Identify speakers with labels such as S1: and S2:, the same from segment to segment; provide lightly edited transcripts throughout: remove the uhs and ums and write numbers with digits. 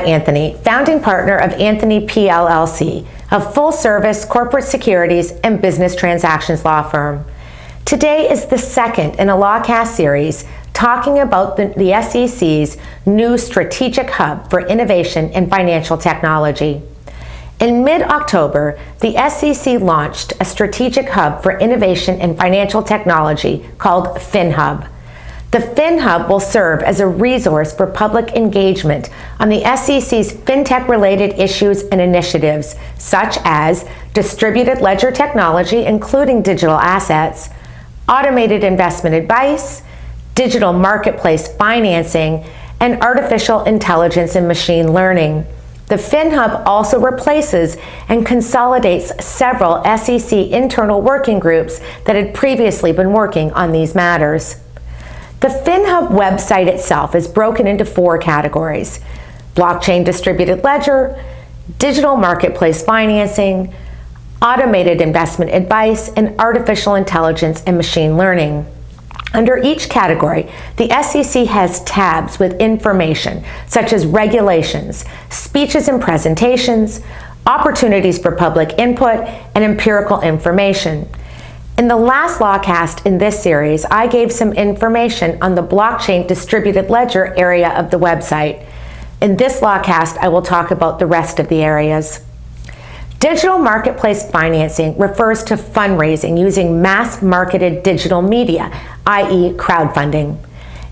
S1: Anthony, founding partner of Anthony PLLC, a full-service corporate securities and business transactions law firm. Today is the second in a Lawcast series talking about the SEC's new strategic hub for innovation in financial technology. In mid-October, the SEC launched a strategic hub for innovation in financial technology called FinHub. The FinHub will serve as a resource for public engagement on the SEC's FinTech-related issues and initiatives, such as distributed ledger technology, including digital assets, automated investment advice, digital marketplace financing, and artificial intelligence and machine learning. The FinHub also replaces and consolidates several SEC internal working groups that had previously been working on these matters. The FinHub website itself is broken into 4 categories: blockchain distributed ledger, digital marketplace financing, automated investment advice, and artificial intelligence and machine learning. Under each category, the SEC has tabs with information such as regulations, speeches and presentations, opportunities for public input, and empirical information. In the last Lawcast in this series, I gave some information on the blockchain distributed ledger area of the website. In this Lawcast, I will talk about the rest of the areas. Digital marketplace financing refers to fundraising using mass-marketed digital media, i.e. crowdfunding.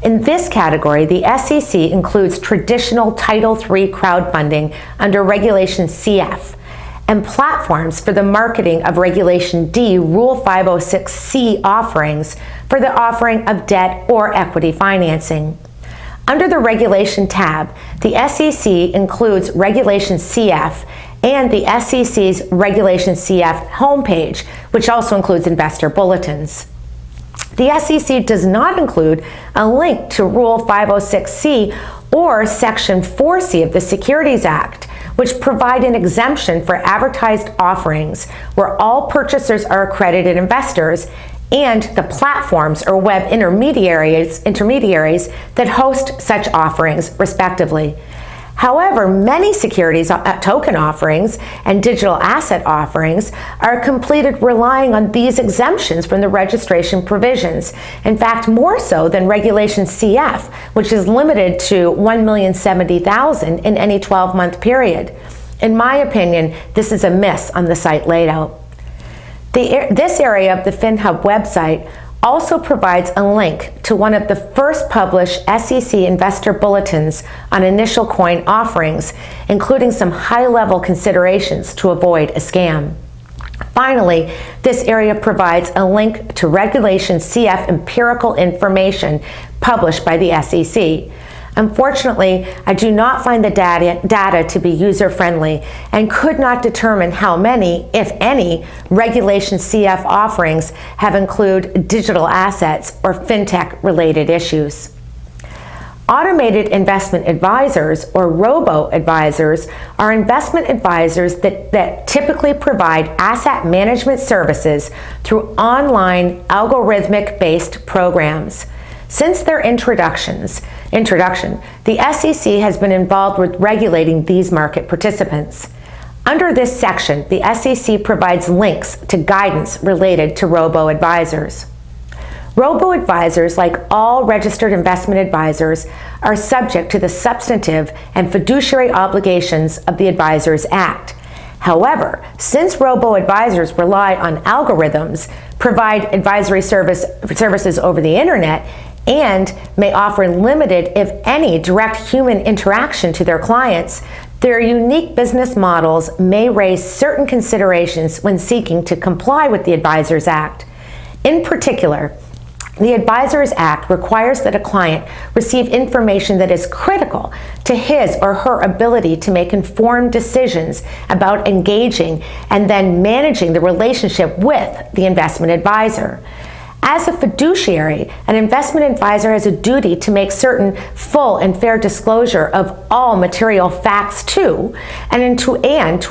S1: In this category, the SEC includes traditional Title III crowdfunding under Regulation CF, and platforms for the marketing of Regulation D Rule 506C offerings for the offering of debt or equity financing. Under the Regulation tab, the SEC includes Regulation CF and the SEC's Regulation CF homepage, which also includes investor bulletins. The SEC does not include a link to Rule 506C or Section 4C of the Securities Act, which provide an exemption for advertised offerings where all purchasers are accredited investors and the platforms or web intermediaries that host such offerings, respectively. However, many securities token offerings and digital asset offerings are completed relying on these exemptions from the registration provisions. In fact, more so than Regulation CF, which is limited to $1,070,000 in any 12-month period. In my opinion, this is a miss on the site layout. This area of the FinHub website also provides a link to one of the first published SEC investor bulletins on initial coin offerings, including some high-level considerations to avoid a scam. Finally, this area provides a link to Regulation CF empirical information published by the SEC. Unfortunately, I do not find the data to be user-friendly and could not determine how many, if any, Regulation CF offerings have included digital assets or FinTech-related issues. Automated investment advisors, or robo-advisors, are investment advisors that typically provide asset management services through online algorithmic-based programs. Since their introduction, the SEC has been involved with regulating these market participants. Under this section, the SEC provides links to guidance related to robo-advisors. Robo-advisors, like all registered investment advisors, are subject to the substantive and fiduciary obligations of the Advisors Act. However, since robo-advisors rely on algorithms, provide advisory services over the internet, and may offer limited, if any, direct human interaction to their clients, their unique business models may raise certain considerations when seeking to comply with the Advisors Act. In particular, the Advisors Act requires that a client receive information that is critical to his or her ability to make informed decisions about engaging and then managing the relationship with the investment advisor. As a fiduciary, an investment advisor has a duty to make certain full and fair disclosure of all material facts to, and to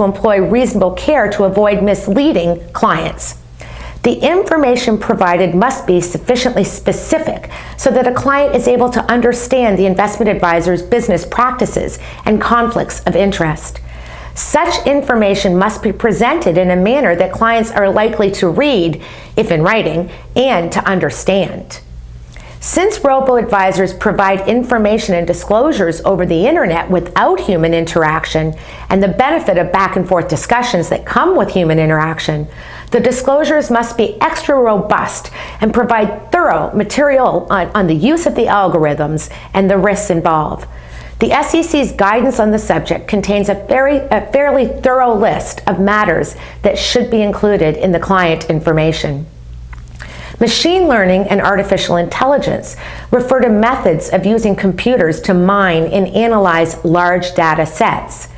S1: employ reasonable care to avoid misleading clients. The information provided must be sufficiently specific so that a client is able to understand the investment advisor's business practices and conflicts of interest. Such information must be presented in a manner that clients are likely to read, if in writing, and to understand. Since robo-advisors provide information and disclosures over the internet without human interaction and the benefit of back and forth discussions that come with human interaction, the disclosures must be extra robust and provide thorough material on the use of the algorithms and the risks involved. The SEC's guidance on the subject contains a fairly thorough list of matters that should be included in the client information. Machine learning and artificial intelligence refer to methods of using computers to mine and analyze large data sets.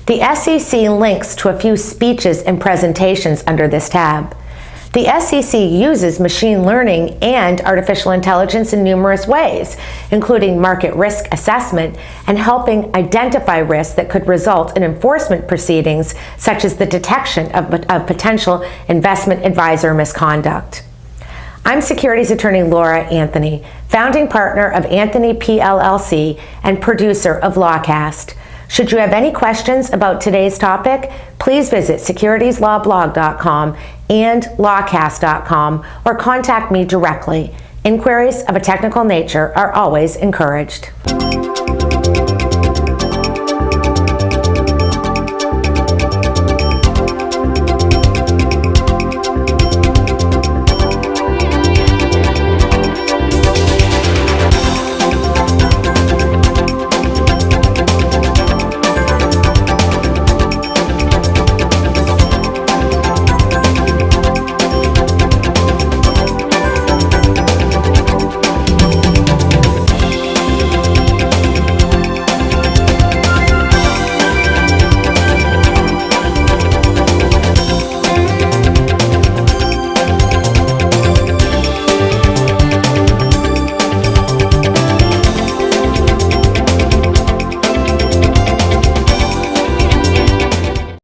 S1: The SEC links to a few speeches and presentations under this tab. The SEC uses machine learning and artificial intelligence in numerous ways, including market risk assessment and helping identify risks that could result in enforcement proceedings, such as the detection of potential investment advisor misconduct. I'm securities attorney Laura Anthony, founding partner of Anthony PLLC and producer of Lawcast. Should you have any questions about today's topic, please visit securitieslawblog.com and lawcast.com or contact me directly. Inquiries of a technical nature are always encouraged.